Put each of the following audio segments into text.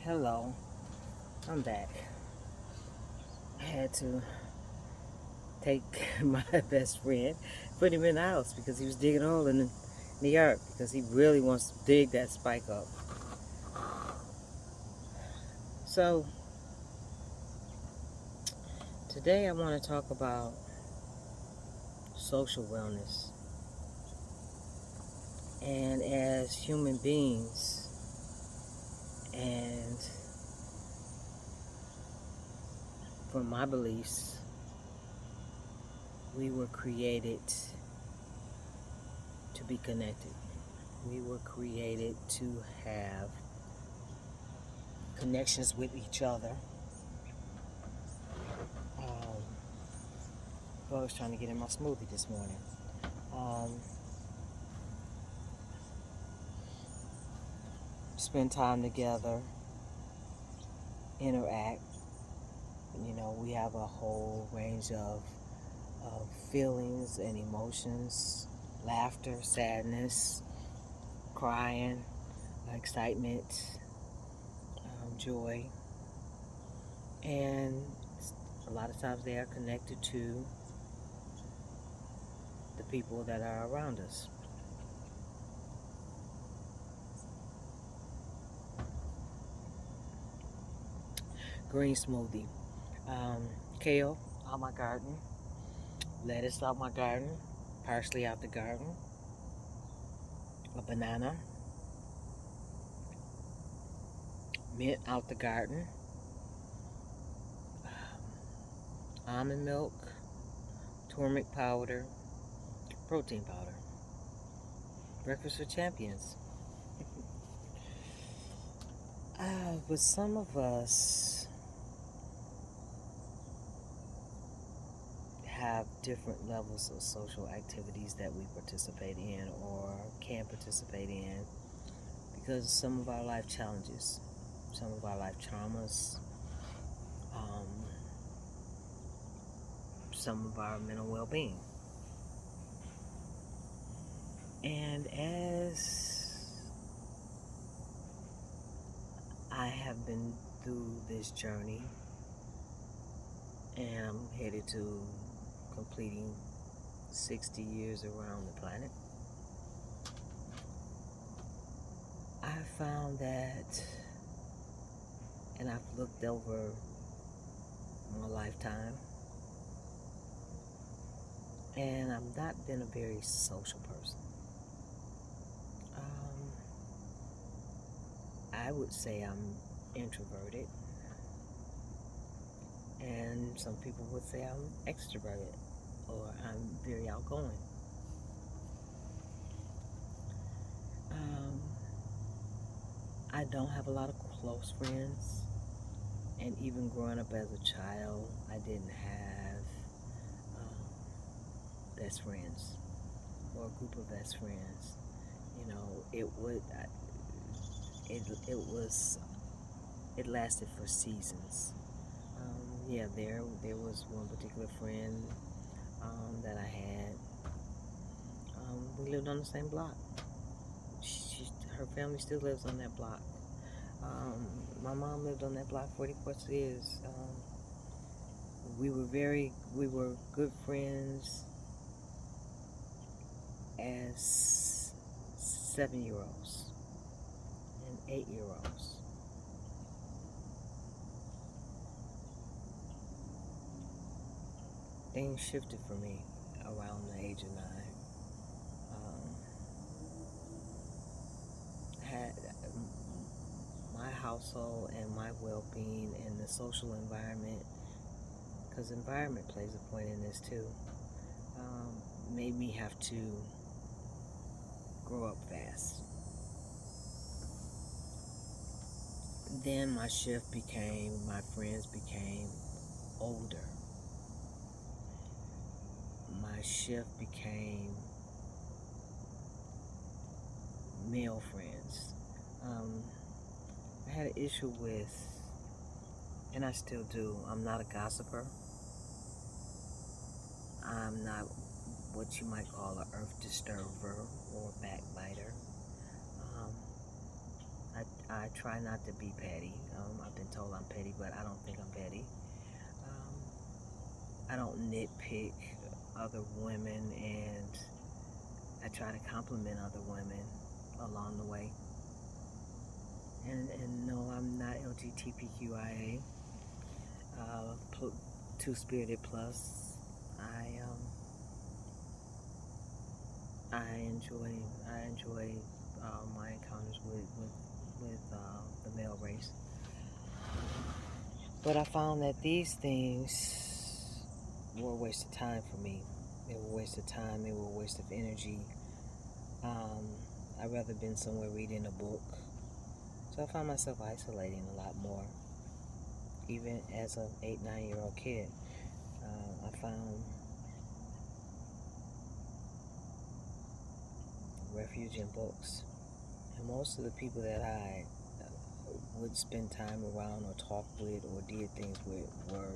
Hello, I'm back. I had to take my best friend, put him in the house because he was digging a hole in the yard because he really wants to dig that spike up. So, today I want to talk about social wellness. And as human beings, and from my beliefs, we were created to be connected. We were created to have connections with each other. Um, I was trying to get in my smoothie this morning. Um, Spend time together, interact. We have a whole range of feelings and emotions, laughter, sadness, crying, excitement, joy. And a lot of times they are connected to the people that are around us. Green smoothie. Kale out my garden, lettuce out my garden, parsley out the garden, a banana, mint out the garden, almond milk, turmeric powder, protein powder. Breakfast for champions. But some of us have different levels of social activities that we participate in or can participate in because some of our life challenges, some of our life traumas, um, some of our mental well-being. And as I have been through this journey and I'm headed to completing 60 years around the planet, I found that, and I've looked over my lifetime, and I've not been a very social person. I would say I'm introverted, and some people would say I'm extroverted, or I'm very outgoing. Um, I don't have a lot of close friends, and even growing up as a child, I didn't have best friends or a group of best friends. It lasted for seasons. Yeah, there was one particular friend that I had. We lived on the same block. Her family still lives on that block. My mom lived on that block 40+ years. We were good friends as 7-year-olds and 8-year-olds. Things shifted for me around the age of 9. Um, had my household and my well-being and the social environment, because environment plays a point in this too, made me have to grow up fast. Then my friends became older. My shift became male friends. Um, I had an issue with, and I still do, I'm not a gossiper. I'm not what you might call an earth disturber or backbiter. Um, I try not to be petty. I've been told I'm petty, but I don't think I'm petty. Um, I don't nitpick other women, and I try to compliment other women along the way. And no, I'm not LGBTQIA, two-spirited plus. I enjoy my encounters with the male race. But I found that these things were a waste of time for me. They were a waste of time. They were a waste of energy. I'd rather been somewhere reading a book. So I found myself isolating a lot more. Even as an 8-9-year-old kid, I found refuge in books. And most of the people that I would spend time around or talk with or did things with were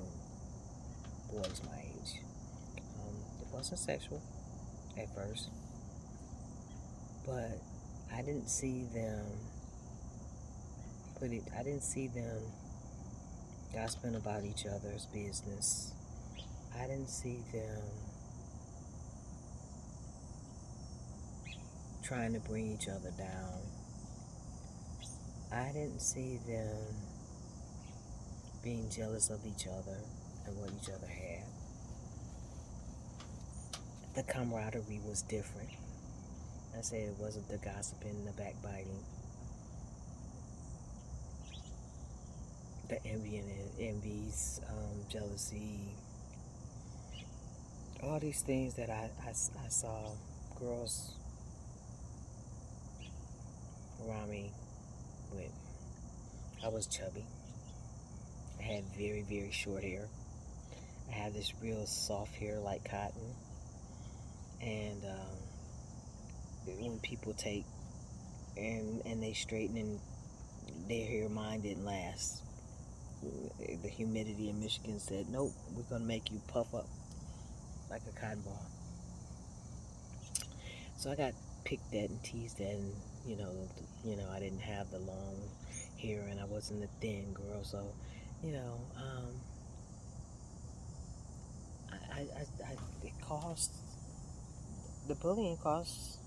boys my age. It wasn't sexual at first, but I didn't see them gossiping about each other's business. I didn't see them trying to bring each other down. I didn't see them being jealous of each other and what each other had. The camaraderie was different. I said it wasn't the gossiping, the backbiting, the envies, jealousy, all these things that I saw girls around me with. I was chubby. I had very, very short hair. I had this real soft hair like cotton. And when people take and they straighten and their hair, mine didn't last. The humidity in Michigan said, nope, we're going to make you puff up like a cotton ball. So I got picked at and teased at, and I didn't have the long hair and I wasn't a thin girl, so it caused, the bullying caused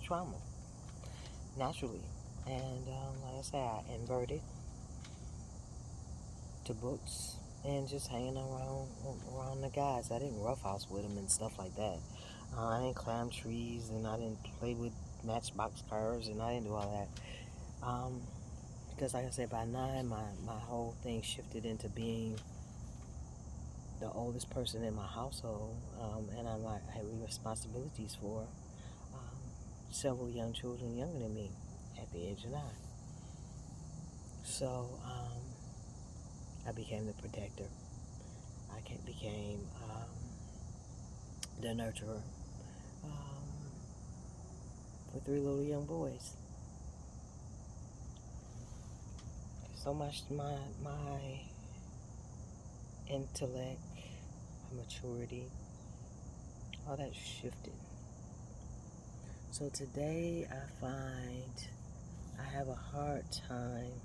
trauma naturally. And like I said, I inverted to books and just hanging around the guys. I didn't roughhouse with them and stuff like that. I didn't climb trees, and I didn't play with matchbox cars, and I didn't do all that. Because like I said, by 9, my whole thing shifted into being the oldest person in my household, and I had responsibilities for several young children younger than me at the age of 9. So I became the protector. I became the nurturer for 3 little young boys. So much my intellect, my maturity, all that shifted. So today I find I have a hard time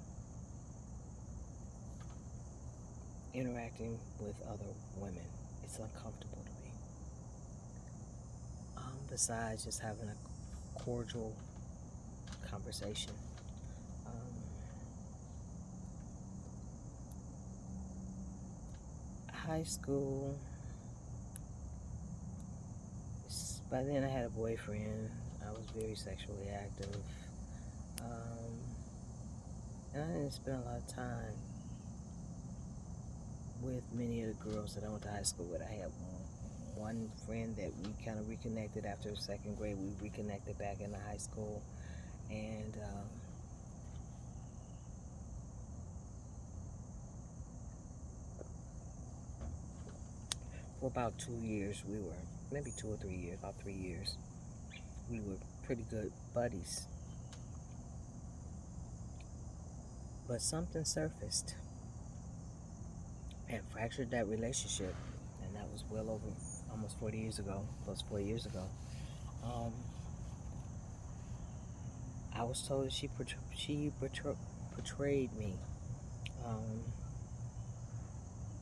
interacting with other women. It's uncomfortable to me. Besides just having a cordial conversation. High school, by then I had a boyfriend. I was very sexually active. And I didn't spend a lot of time with many of the girls that I went to high school with. I had one friend that we kind of reconnected after 2nd grade. We reconnected back in the high school. And for about 2 years, we were, maybe 2 or 3 years, about 3 years, we were pretty good buddies. But something surfaced and fractured that relationship, and that was well over almost 40 years ago, plus 4 years ago. I was told that she portrayed me um,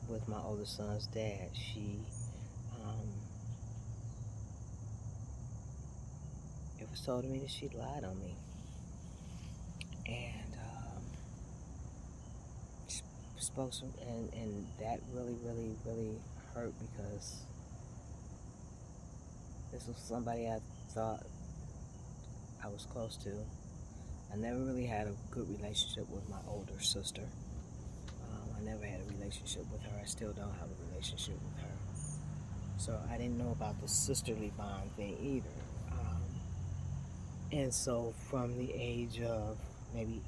with my older son's dad. Um, it was told to me that she lied on me, and spoke some, and that really, really, really hurt because this was somebody I thought I was close to. I never really had a good relationship with my older sister. I never had a relationship with her. I still don't have a relationship with her. So I didn't know about the sisterly bond thing either. And so from the age of maybe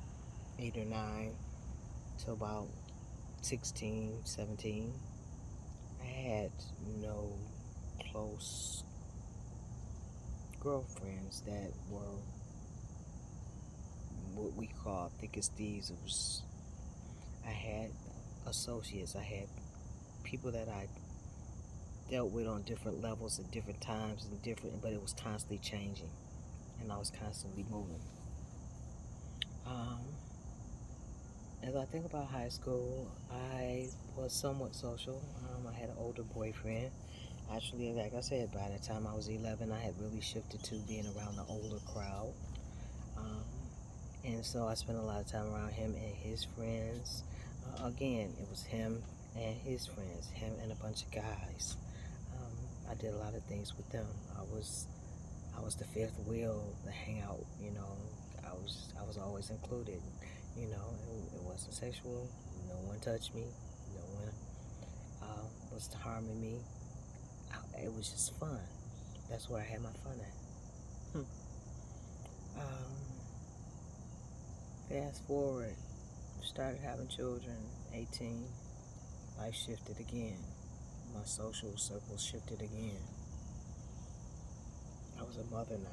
8 or 9 to about 16, 17, I had no close girlfriends that were what we call thick as thieves. I had associates. I had people that I dealt with on different levels at different times and but it was constantly changing, and I was constantly moving. As I think about high school, I was somewhat social. I had an older boyfriend. Actually, like I said, by the time I was 11, I had really shifted to being around the older crowd. Um, and so I spent a lot of time around him and his friends. Again, it was him and his friends, him and a bunch of guys. I did a lot of things with them. I was the fifth wheel, the hangout. I was always included. It wasn't sexual. No one touched me. No one was harming me. It was just fun. That's where I had my fun at. Um, Fast forward, started having children, 18, life shifted again. My social circle shifted again. I was a mother now.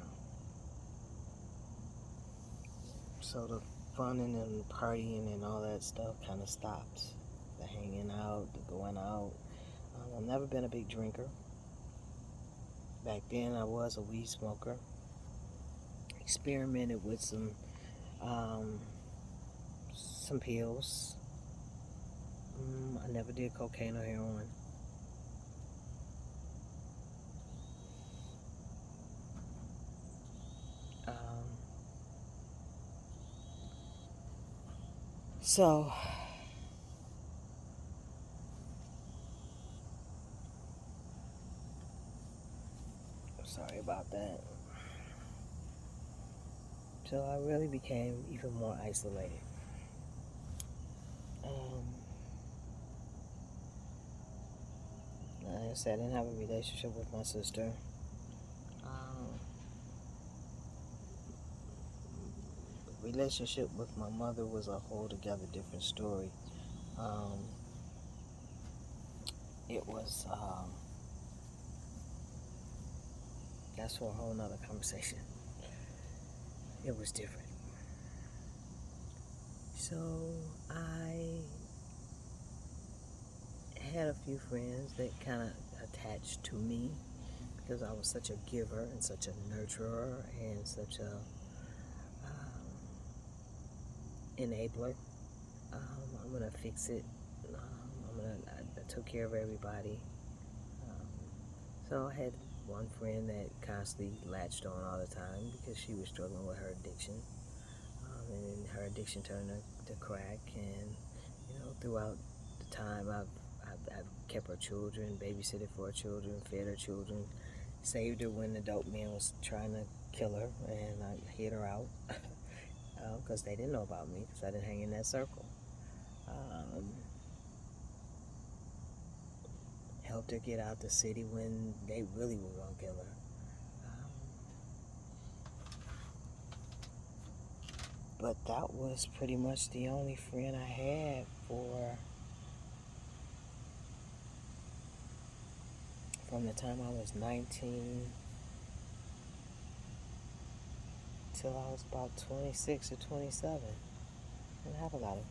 So the funning and partying and all that stuff kind of stopped. The hanging out, the going out. I've never been a big drinker. Back then I was a weed smoker. Experimented with some pills. I never did cocaine or heroin. Um, so sorry about that. So I really became even more isolated. Um, like I said, I didn't have a relationship with my sister. Um, Relationship with my mother was a whole together different story. Um, it was that's for a whole nother conversation. It was different. So I had a few friends that kind of attached to me because I was such a giver and such a nurturer and such a enabler. I'm gonna fix it. I took care of everybody. Um, so I had one friend that constantly latched on all the time because she was struggling with her addiction. And her addiction turned to crack. And throughout the time, I've kept her children, babysitted for her children, fed her children, saved her when the dope man was trying to kill her, and I hid her out because they didn't know about me because I didn't hang in that circle. Um, Helped her get out the city when they really were gonna kill her. But that was pretty much the only friend I had from the time I was 19 till I was about 26 or 27. And I have a lot of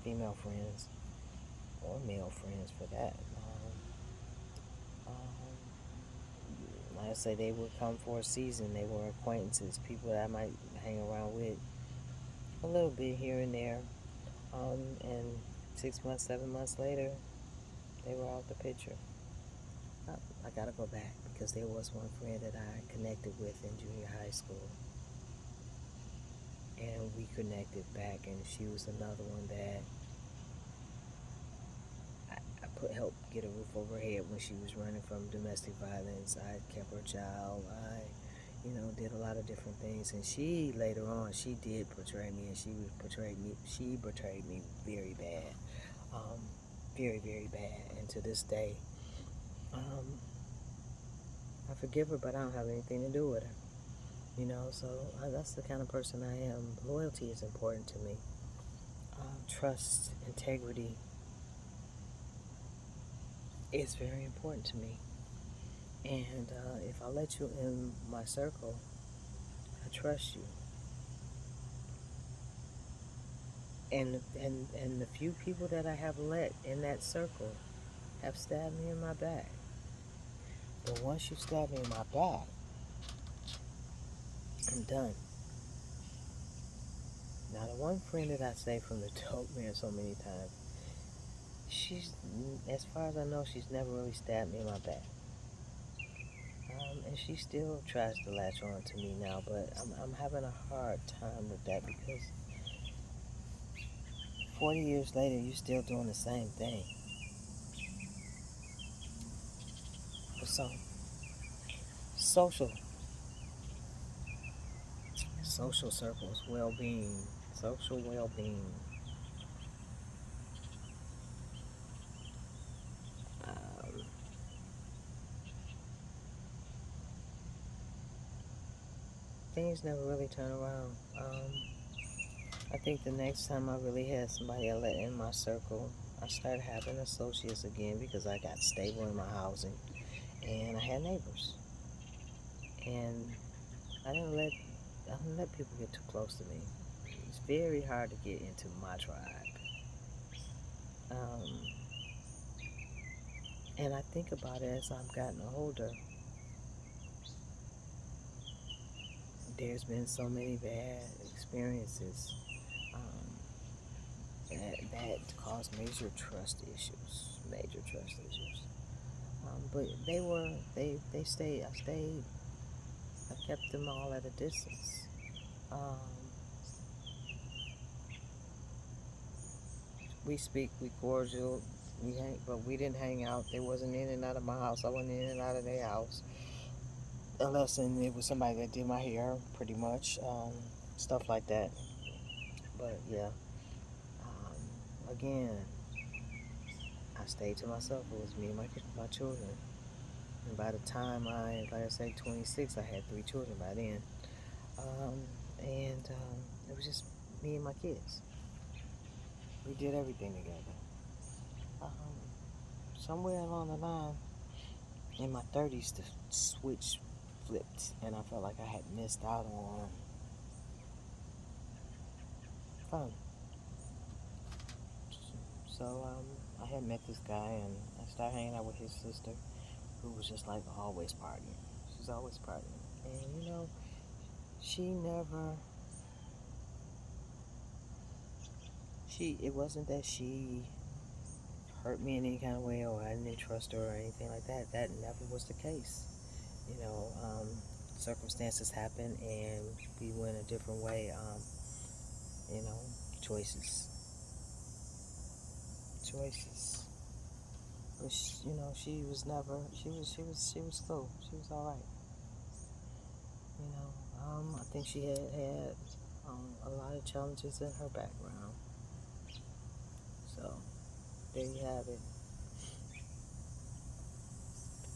female friends, or male friends for that. Like I say, they would come for a season. They were acquaintances, people that I might hang around with a little bit here and there. And 6 months, 7 months later, they were out the picture. I gotta go back because there was one friend that I connected with in junior high school, and we connected back, and she was another one that I put helped get a roof over her head when she was running from domestic violence. I kept her child. Did a lot of different things, and she later on she did betray me, and she betrayed me very bad, um, very very bad, and to this day, um, I forgive her, but I don't have anything to do with her. So that's the kind of person I am. Loyalty is important to me. Trust, integrity is very important to me. And if I let you in my circle, I trust you. And the few people that I have let in that circle have stabbed me in my back. But once you stab me in my back, I'm done. Now, the one friend that I say from the dope man so many times, she's, as far as I know, she's never really stabbed me in my back. And she still tries to latch on to me now, but I'm having a hard time with that because 40 years later, you're still doing the same thing. So, social, social circles, well-being, social well-being. Um, Things never really turn around. I think the next time I really had somebody I let in my circle, I started having associates again because I got stable in my housing and I had neighbors. And I didn't let I didn't let people get too close to me. It's very hard to get into my tribe. Um, and I think about it as I've gotten older. There's been so many bad experiences that caused major trust issues. Major trust issues. But they stayed. I kept them all at a distance. Um, we speak, we cordial, but we didn't hang out. They wasn't in and out of my house. I wasn't in and out of their house, unless it was somebody that did my hair, pretty much, stuff like that. But yeah, again, I stayed to myself. It was me and my children. And by the time like I say, 26, I had 3 children by then. Um, and it was just me and my kids. We did everything together. Um, Somewhere along the line, in my 30s, the switch flipped, and I felt like I had missed out on fun. So I had met this guy, and I started hanging out with his sister, who was just like always partying. She's always partying, and she never. It wasn't that she hurt me in any kind of way, or I didn't trust her, or anything like that. That never was the case. You know, um, Circumstances happen, and we went a different way. You know, choices, choices. But she was never. She was cool. She was all right. I think she had a lot of challenges in her background. So there you have it.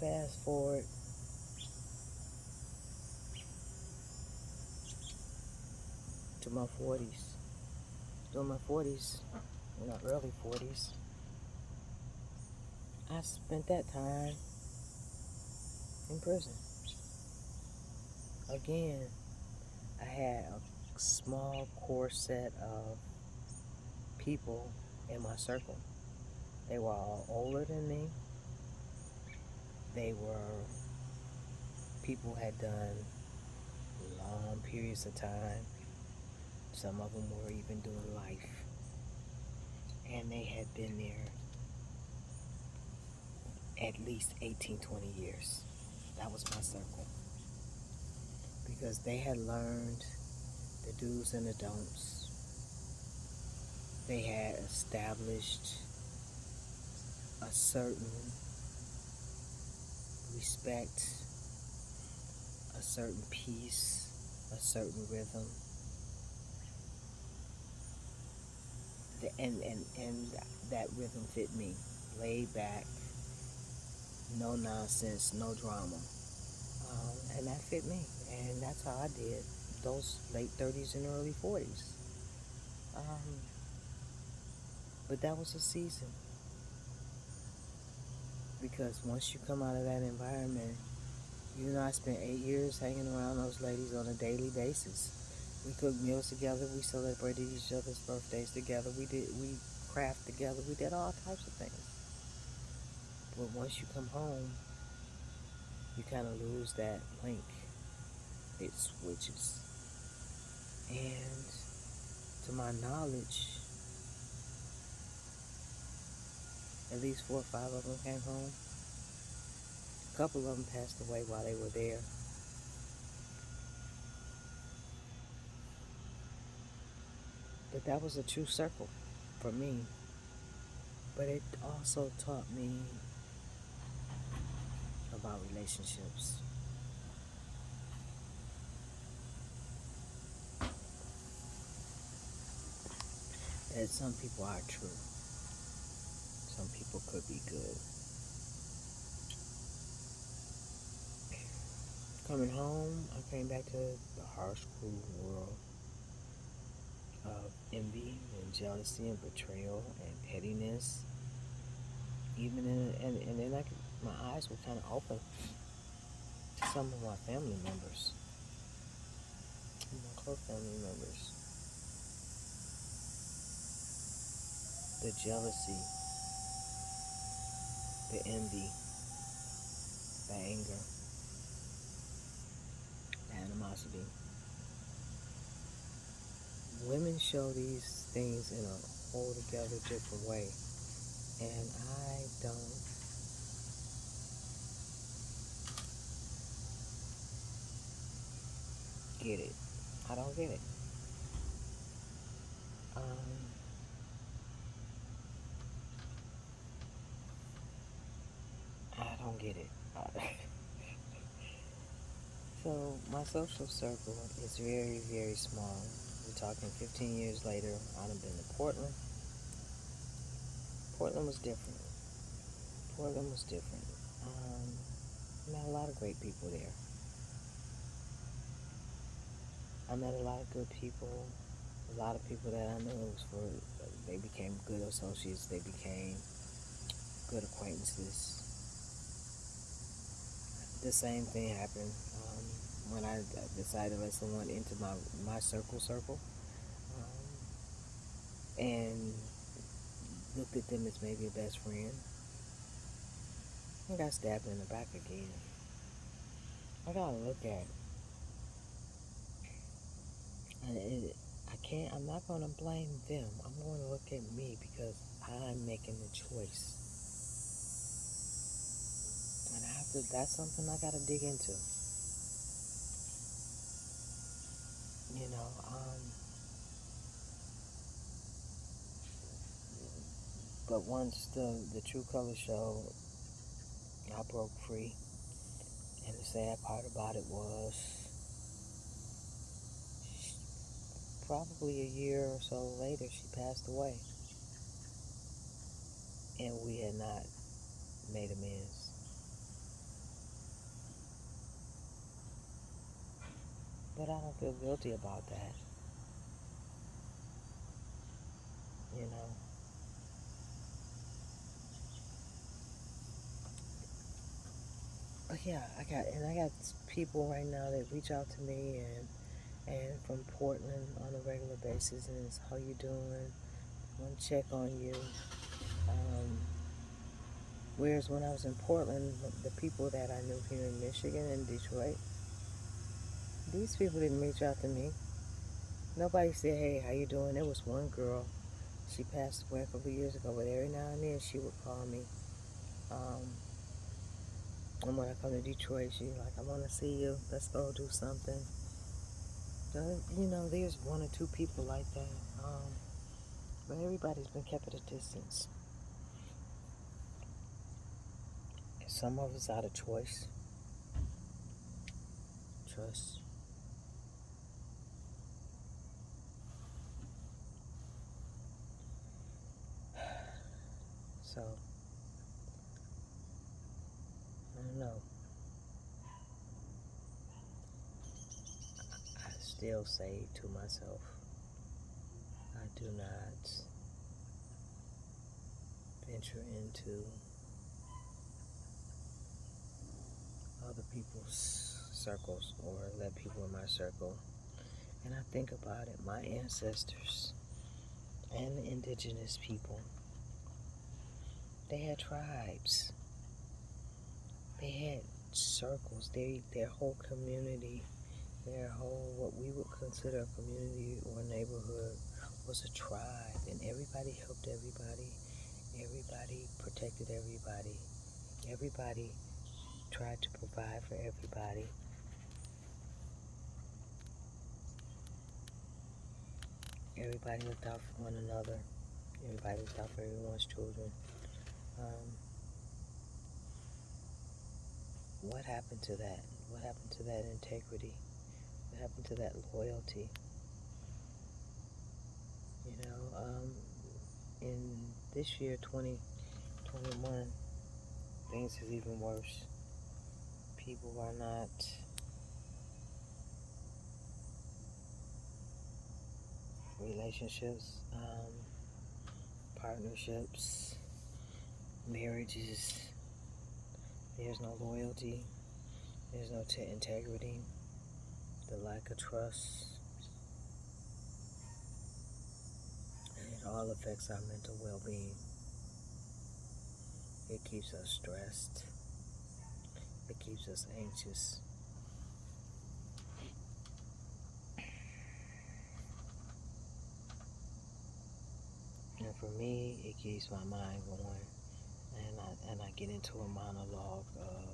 Fast forward to my 40s. During my 40s, early 40s, I spent that time in prison. Again, I had a small core set of people in my circle. They were all older than me. They were people who had done long periods of time. Some of them were even doing life. And they had been there at least 18, 20 years. That was my circle. Because they had learned the do's and the don'ts. They had established a certain respect, a certain peace, a certain rhythm. And that rhythm fit me. Laid back, no nonsense, no drama. And that fit me. And that's how I did those late 30s and early 40s. But that was a season. Because once you come out of that environment, I spent 8 years hanging around those ladies on a daily basis. We cooked meals together. We celebrated each other's birthdays together. We craft together. We did all types of things. But once you come home, you kind of lose that link. It switches. And to my knowledge, at least 4 or 5 of them came home. A couple of them passed away while they were there. But that was a true circle for me. But it also taught me about relationships. That some people are true. Some people could be good. Coming home, I came back to the harsh, cruel world of envy and jealousy and betrayal and pettiness. Even and then my eyes were kind of open to some of my family members, my close family members. The jealousy, the envy, the anger, the animosity. Women show these things in a whole together different way, and I don't get it. I don't get it. I don't get it. So my social circle is very, very small. We're talking 15 years later. I've been to Portland. Portland was different. Portland was different. Met a lot of great people there. I met a lot of good people. A lot of people that I knew they became good associates. They became good acquaintances. The same thing happened when I decided to let someone into my circle, and looked at them as maybe a best friend. I got stabbed in the back again. I gotta look at it. I'm not gonna blame them. I'm gonna look at me because I'm making the choice. And that's something I gotta dig into. You know, but once the true color showed, I broke free. And the sad part about it was, probably a year or so later, she passed away. And we had not made amends. But I don't feel guilty about that. You know. But yeah, I got people right now that reach out to me and from Portland on a regular basis, and it's how you doing? I want to check on you. Whereas when I was in Portland, the people that I knew here in Michigan and Detroit, these people didn't reach out to me. Nobody said, hey, how you doing? There was one girl, she passed away a couple of years ago, but every now and then she would call me. And when I come to Detroit, she's like, I want to see you. Let's go do something. So, there's one or two people like that. But everybody's been kept at a distance. And some of us out of choice. Trust. So, I don't know. I still say to myself, I do not venture into other people's circles or let people in my circle. And I think about it, my ancestors and the indigenous people, they had tribes. They had circles. Their whole community, their whole, what we would consider a community or neighborhood, was a tribe. And everybody helped everybody. Everybody protected everybody. Everybody tried to provide for everybody. Everybody looked out for one another. Everybody looked out for everyone's children. What happened to that? What happened to that integrity? What happened to that loyalty? In this year, 2021, things is even worse. People are not relationships, partnerships, marriages. There's no loyalty. There's no integrity. The lack of trust. And it all affects our mental well-being. It keeps us stressed. It keeps us anxious. And for me, it keeps my mind going. And I get into a monologue of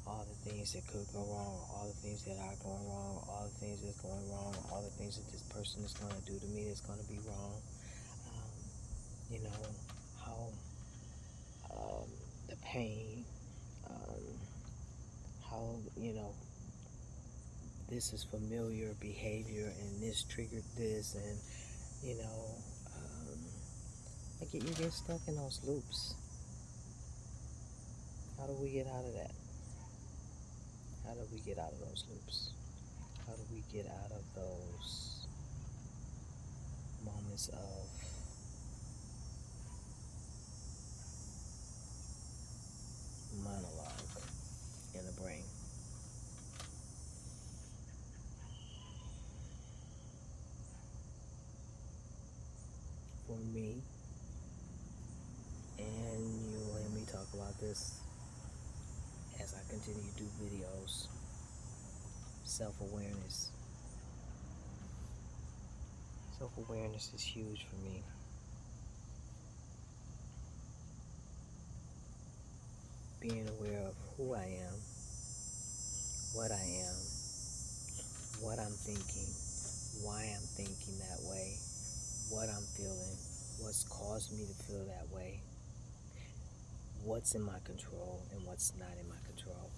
all the things that could go wrong, all the things that are going wrong, all the things that's going wrong, all the things that this person is going to do to me that's going to be wrong. How the pain, how, this is familiar behavior and this triggered this, and, you get stuck in those loops. How do we get out of that? How do we get out of those loops? How do we get out of those moments of monologue in the brain? For me, and you'll hear me talk about this as I continue to do videos, self-awareness. Self-awareness is huge for me. Being aware of who I am, what I'm thinking, why I'm thinking that way, what I'm feeling, what's caused me to feel that way, what's in my control and what's not in my control.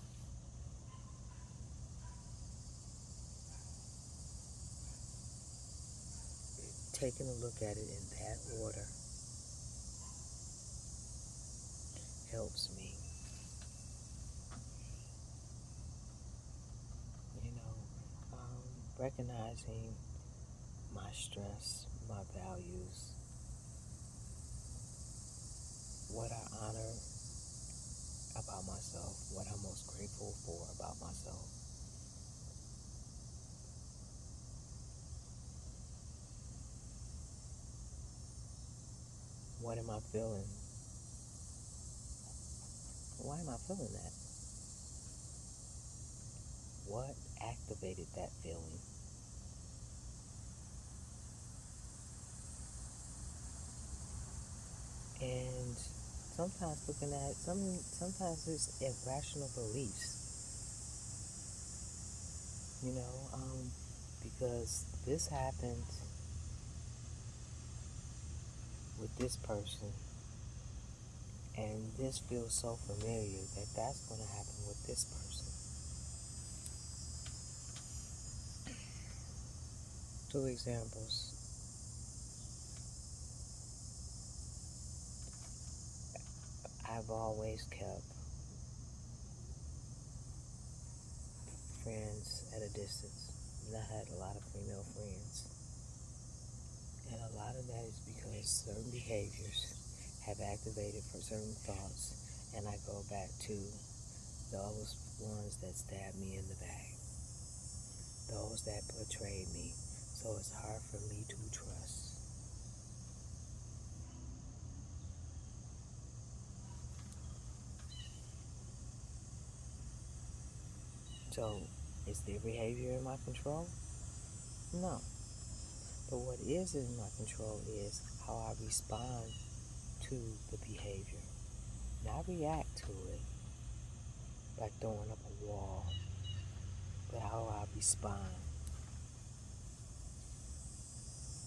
Taking a look at it in that order helps me. Recognizing my stress, my values, what I honor about myself, what I'm most grateful for about myself. What am I feeling? Why am I feeling that? What activated that feeling? sometimes looking at sometimes it's irrational beliefs, you know, because this happened with this person, and this feels so familiar that that's going to happen with this person. Two examples. I've always kept friends at a distance. And I had a lot of female friends. And a lot of that is because certain behaviors have activated for certain thoughts. And I go back to those ones that stabbed me in the back. Those that betrayed me. So it's hard for me to trust. So, is their behavior in my control? No. But what is in my control is how I respond to the behavior. Not react to it by throwing up a wall, but how I respond.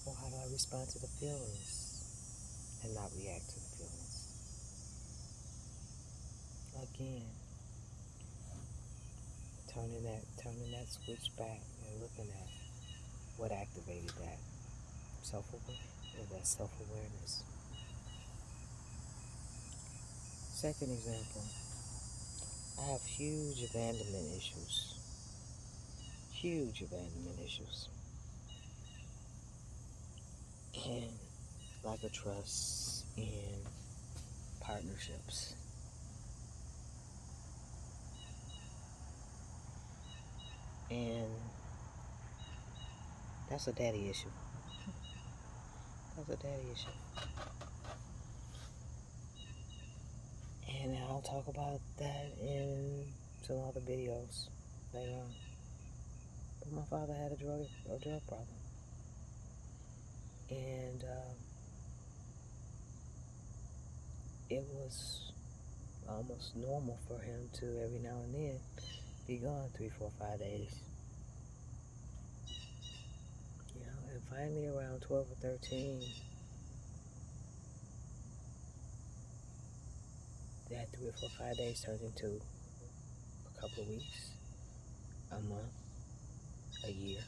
Or how do I respond to the feelings and not react to the feelings? Again, turning that switch back and looking at what activated that self-awareness. Second example, I have huge abandonment issues. Huge abandonment issues. And lack of trust in partnerships. And that's a daddy issue. That's a daddy issue. And I'll talk about that in some other videos later on. But my father had a drug problem. And it was almost normal for him to every now and then be gone 3, 4, 5 days. You know, and finally around 12 or 13, that 3 or 4, 5 days turned into a couple of weeks, a month, a year.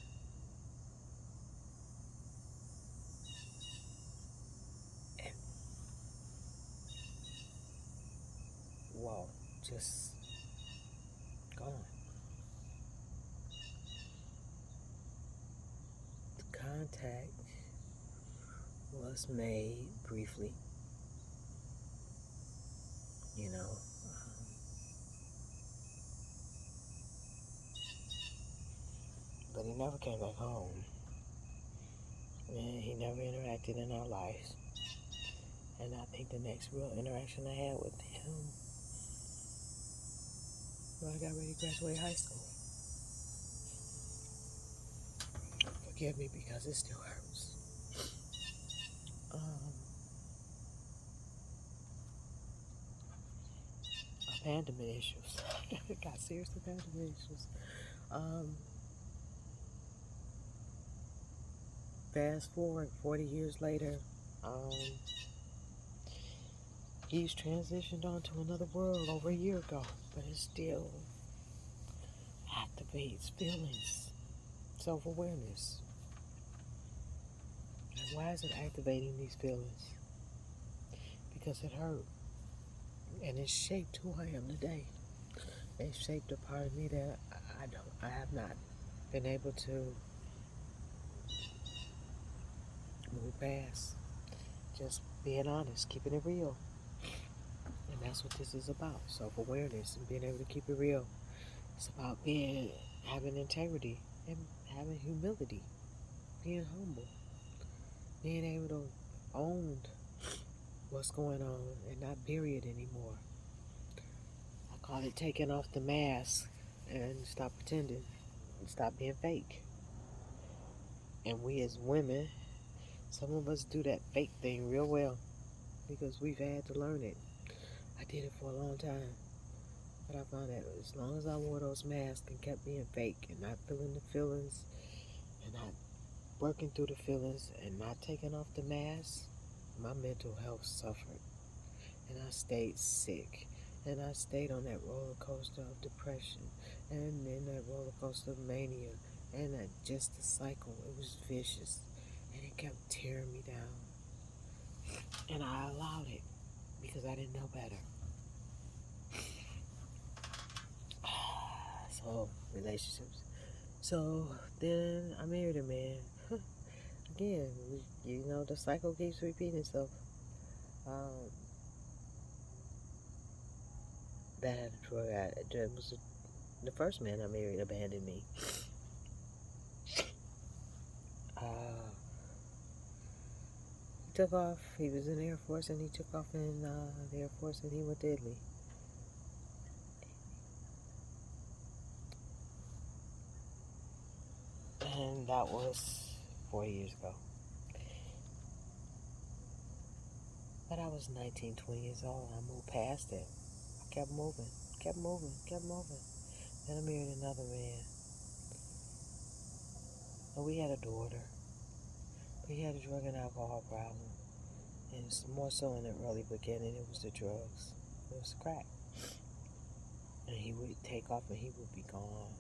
And whoa, just gone. The contact was made briefly, you know. But he never came back home. And he never interacted in our lives. And I think the next real interaction I had with him when I got ready to graduate high school. Forgive me because it still hurts. Abandonment issues. Got serious abandonment issues. Fast forward 40 years later, he's transitioned on to another world over a year ago, but it still activates feelings, self-awareness. And why is it activating these feelings? Because it hurt. And it shaped who I am today. It shaped a part of me that I have not been able to move past. Just being honest, keeping it real. And that's what this is about, self-awareness and being able to keep it real. It's about having integrity and having humility, being humble, being able to own what's going on and not bury it anymore. I call it taking off the mask and stop pretending and stop being fake. And we as women, some of us do that fake thing real well because we've had to learn it. I did it for a long time. But I found that as long as I wore those masks and kept being fake and not feeling the feelings and not working through the feelings and not taking off the mask, my mental health suffered. And I stayed sick. And I stayed on that roller coaster of depression and then that roller coaster of mania. And just the cycle, it was vicious. And it kept tearing me down. And I allowed it because I didn't know better. So, relationships. So, then I married a man. Again, the cycle keeps repeating itself. Um, that had a drug addict. That was the first man I married abandoned me. Uh, he took off. He was in the Air Force, and he took off in the Air Force, and he went to Italy. And that was 4 years ago. But I was 19, 20 years old. I moved past it. I kept moving, kept moving, kept moving. Then I married another man. And we had a daughter. But he had a drug and alcohol problem. And it's more so in the early beginning, it was the drugs. It was crack. And he would take off and he would be gone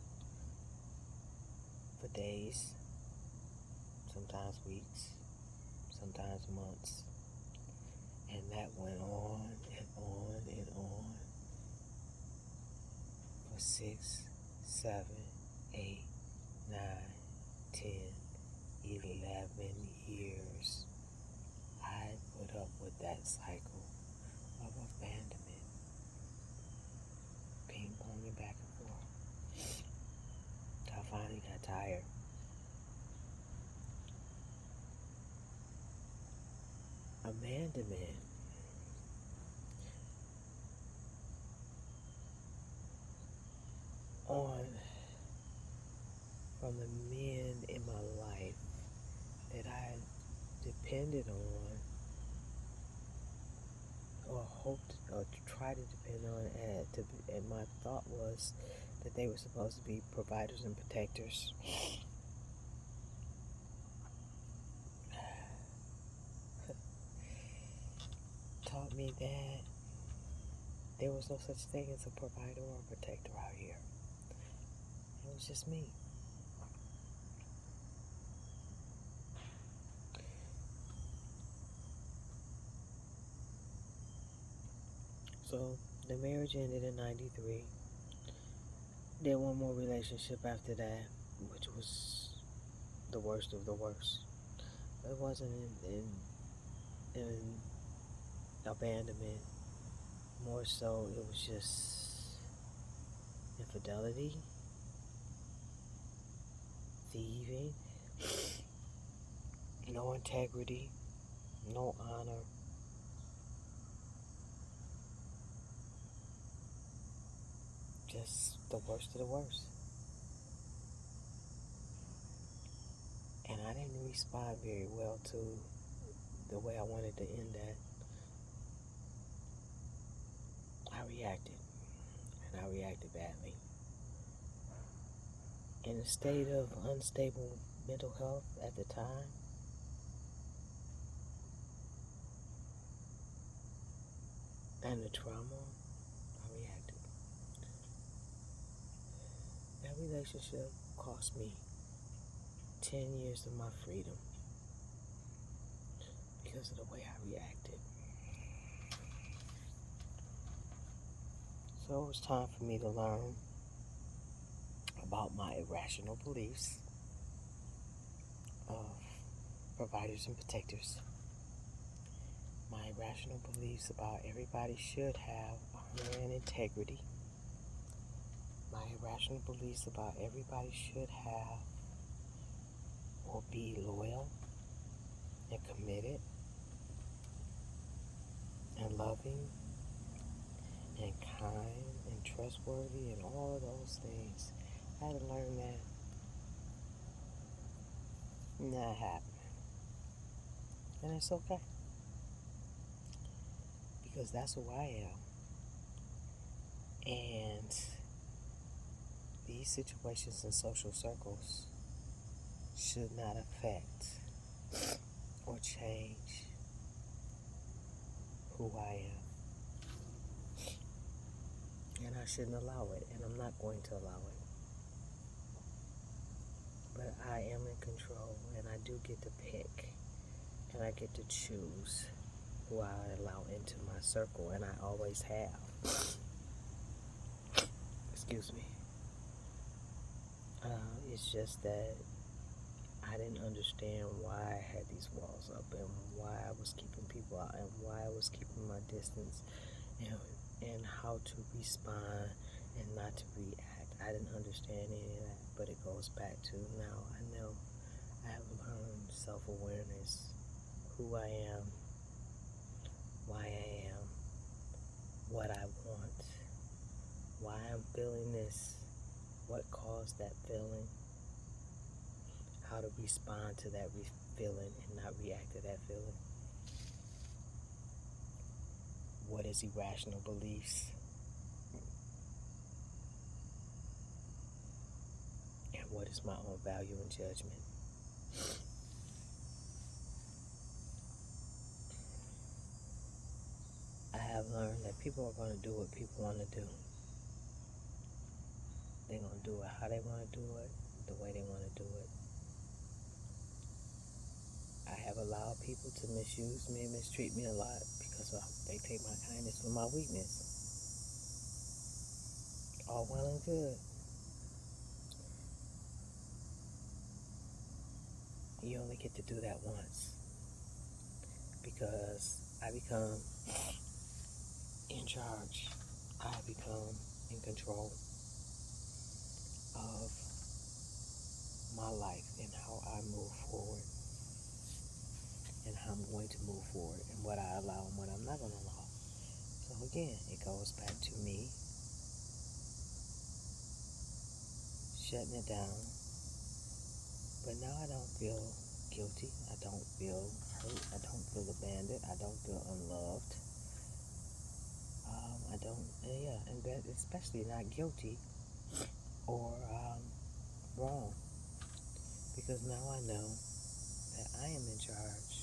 for days, sometimes weeks, sometimes months. And that went on and on and on for 6, 7, 8, 9, 10, 11 years. I put up with that cycle of abandonment, ping-ponging back and forth. I finally got tired. Abandonment on from the men in my life that I depended on or hoped or tried to depend on, and my thought was that they were supposed to be providers and protectors. Taught me that there was no such thing as a provider or a protector out here. It was just me. So the marriage ended in 93. Did one more relationship after that, which was the worst of the worst. It wasn't in abandonment. More so, it was just infidelity, thieving, no integrity, no honor. Just the worst of the worst. And I didn't respond very well to the way I wanted to end that. I reacted, and I reacted badly. In a state of unstable mental health at the time, and the trauma, I reacted. That relationship cost me 10 years of my freedom because of the way I reacted. So it was time for me to learn about my irrational beliefs of providers and protectors. My irrational beliefs about everybody should have honor and integrity. My irrational beliefs about everybody should have or be loyal and committed and loving and kind and trustworthy and all of those things. I had to learn that not happening. And it's okay. Because that's who I am. And these situations in social circles should not affect or change who I am. And I shouldn't allow it, and I'm not going to allow it. But I am in control, and I do get to pick, and I get to choose who I allow into my circle, and I always have. Excuse me. It's just that I didn't understand why I had these walls up, and why I was keeping people out, and why I was keeping my distance, and how to respond and not to react. I didn't understand any of that, but it goes back to now I know I have learned self-awareness, who I am, why I am, what I want, why I'm feeling this, what caused that feeling, how to respond to that feeling and not react to that feeling. What is irrational beliefs? And what is my own value and judgment? I have learned that people are going to do what people want to do. They're going to do it how they want to do it, the way they want to do it. I have allowed people to misuse me and mistreat me a lot because they take my kindness for my weakness. All well and good. You only get to do that once, because I become in charge. I become in control of my life and how I move forward, and how I'm going to move forward, and what I allow and what I'm not going to allow. So again, it goes back to me shutting it down. But now I don't feel guilty. I don't feel hurt. I don't feel abandoned. I don't feel unloved. I don't, and that especially not guilty or wrong. Because now I know that I am in charge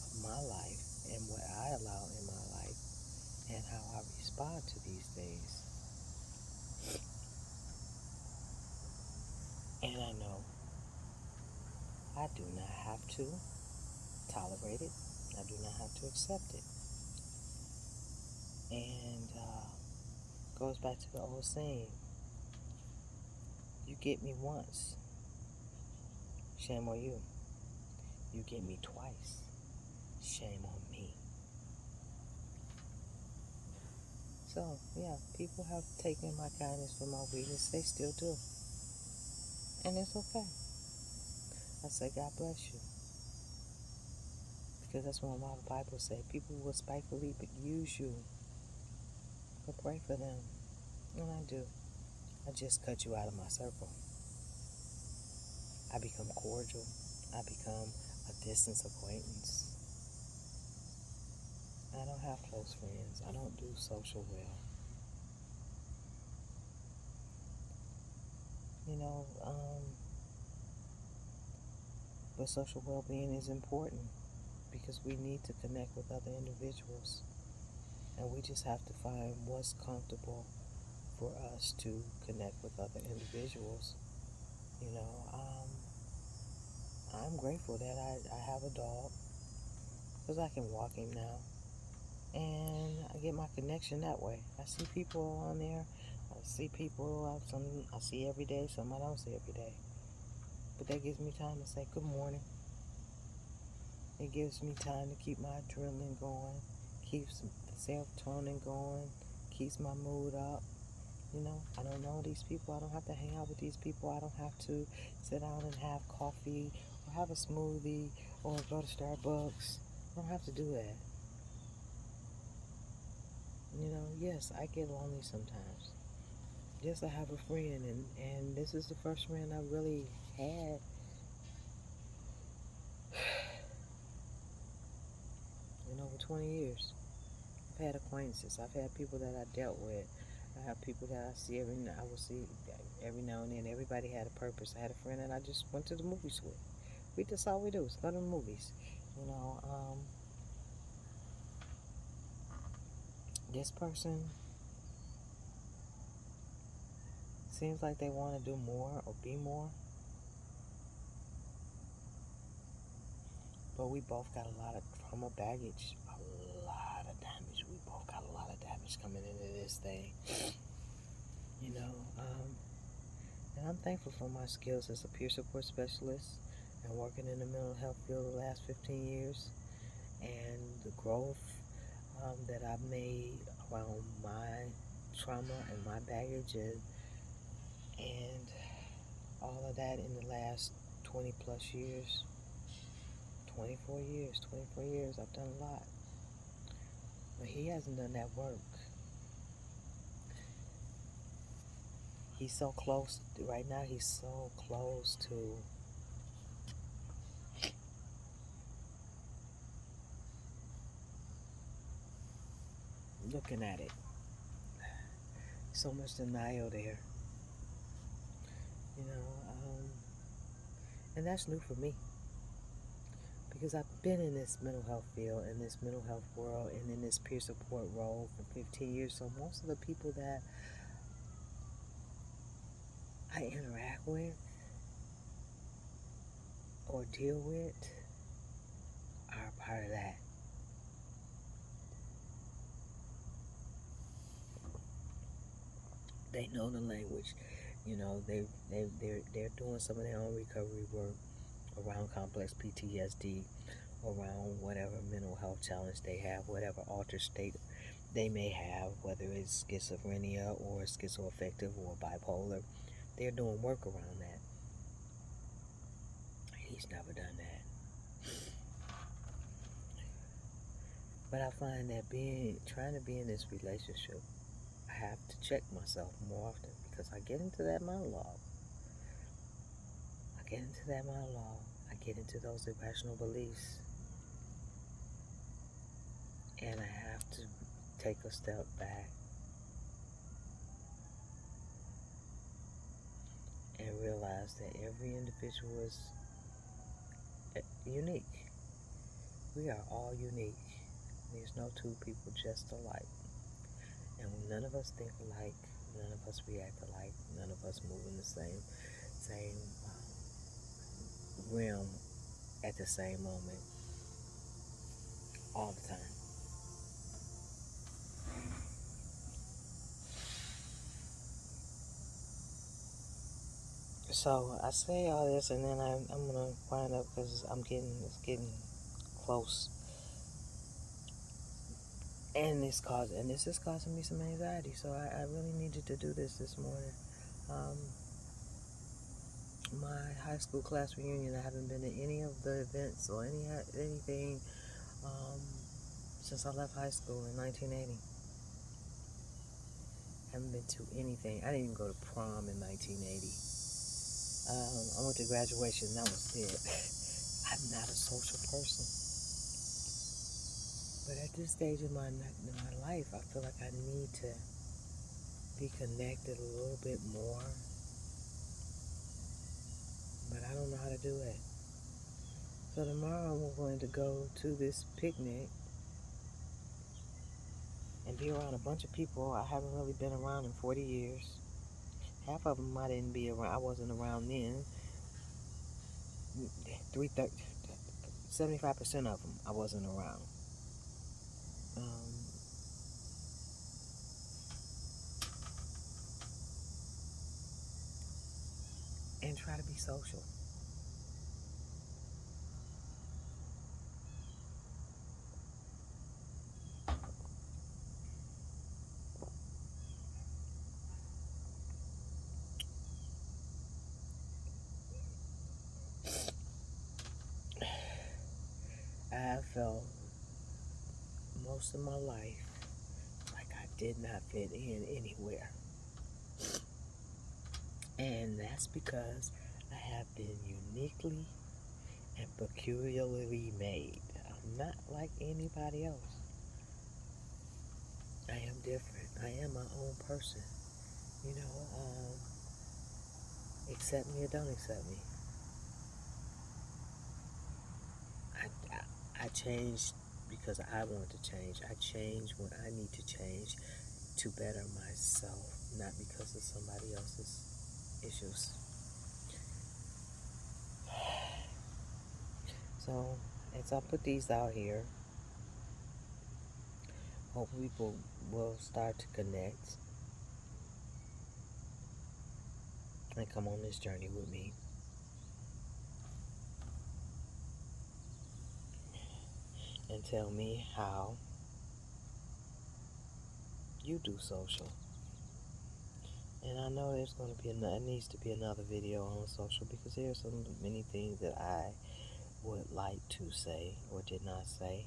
of my life and what I allow in my life and how I respond to these things. And I know I do not have to tolerate it. I do not have to accept it. And goes back to the old saying, you get me once, shame on you. You get me twice, shame on me. So, yeah, people have taken my kindness for my weakness. They still do. And it's okay. I say, God bless you. Because that's what my Bible says. People will spitefully use you. But pray for them. And I do. I just cut you out of my circle. I become cordial. I become a distance acquaintance. I don't have close friends. I don't do social well. You know, but social well-being is important because we need to connect with other individuals. And we just have to find what's comfortable for us to connect with other individuals. You know, I'm grateful that I have a dog because I can walk him now. And I get my connection that way. I see people on there. I see people, some I see every day, some I don't see every day. But that gives me time to say good morning. It gives me time to keep my adrenaline going, keeps the serotonin going, keeps my mood up. You know, I don't know these people. I don't have to hang out with these people. I don't have to sit down and have coffee or have a smoothie or go to Starbucks. I don't have to do that. You know, yes, I get lonely sometimes. Yes, I have a friend, and this is the first friend I really had in over 20 years. I've had acquaintances. I've had people that I dealt with. I have people that I see I will see every now and then. Everybody had a purpose. I had a friend that I just went to the movies with. That's all we do is go to the movies. You know, this person seems like they want to do more or be more, but we both got a lot of trauma baggage, a lot of damage. We both got a lot of damage coming into this thing. You know, and I'm thankful for my skills as a peer support specialist and working in the mental health field the last 15 years and the growth that I've made around my trauma and my baggage and all of that in the last 20 plus years. 24 years, I've done a lot. But he hasn't done that work. He's so close, right now he's so close to looking at it. So much denial there, you know, and that's new for me because I've been in this mental health field, in this mental health world, and in this peer support role for 15 years. So most of the people that I interact with or deal with are a part of that. They know the language, you know. They're doing some of their own recovery work around complex PTSD, around whatever mental health challenge they have, whatever altered state they may have, whether it's schizophrenia or schizoaffective or bipolar. They're doing work around that. He's never done that. But I find that trying to be in this relationship, I have to check myself more often because I get into that monologue. I get into those irrational beliefs. And I have to take a step back and realize that every individual is unique. We are all unique. There's no two people just alike. And none of us think alike. None of us react alike. None of us move in the same realm at the same moment all the time. So I say all this, and then I'm gonna wind up because it's getting close, and this is causing me some anxiety. So I really needed to do this morning. Um, my high school class reunion. I haven't been to any of the events or anything since I left high school in 1980. Haven't been to anything. I didn't even go to prom in 1980. I went to graduation and that was it. I'm not a social person. But at this stage in my life, I feel like I need to be connected a little bit more. But I don't know how to do it. So tomorrow I'm going to go to this picnic and be around a bunch of people I haven't really been around in 40 years. Half of them I didn't be around. I wasn't around then. 75% of them I wasn't around. Um, and try to be social. I have felt most of my life like I did not fit in anywhere. And that's because I have been uniquely and peculiarly made. I'm not like anybody else. I am different. I am my own person. You know, accept me or don't accept me. I changed because I want to change. I change when I need to change to better myself, not because of somebody else's issues. So, as I put these out here, hope people will start to connect and come on this journey with me and tell me how you do social. And I know there's going to be needs to be another video on social because there's so many things that I would like to say or did not say.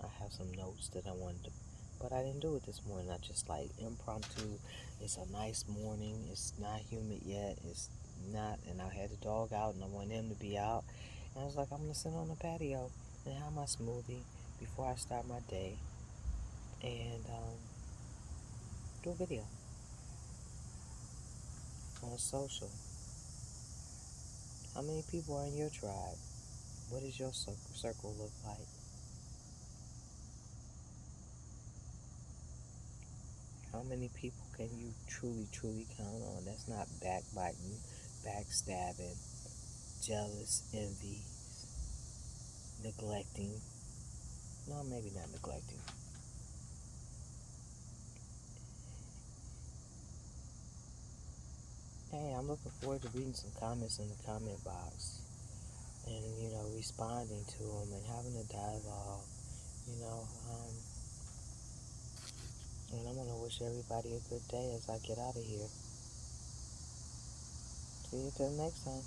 I have some notes that I wanted to, but I didn't do it this morning. I just like impromptu. It's a nice morning. It's not humid yet. It's not, and I had the dog out, and I want him to be out. And I was like, I'm gonna sit on the patio and have my smoothie before I start my day, and do a video on social. How many people are in your tribe? What does your circle look like? How many people can you truly count on? That's not backbiting, backstabbing, jealous, envy, neglecting. No, maybe not neglecting. Hey, I'm looking forward to reading some comments in the comment box and, responding to them and having a dialogue, you know. And I'm going to wish everybody a good day as I get out of here. See you till next time.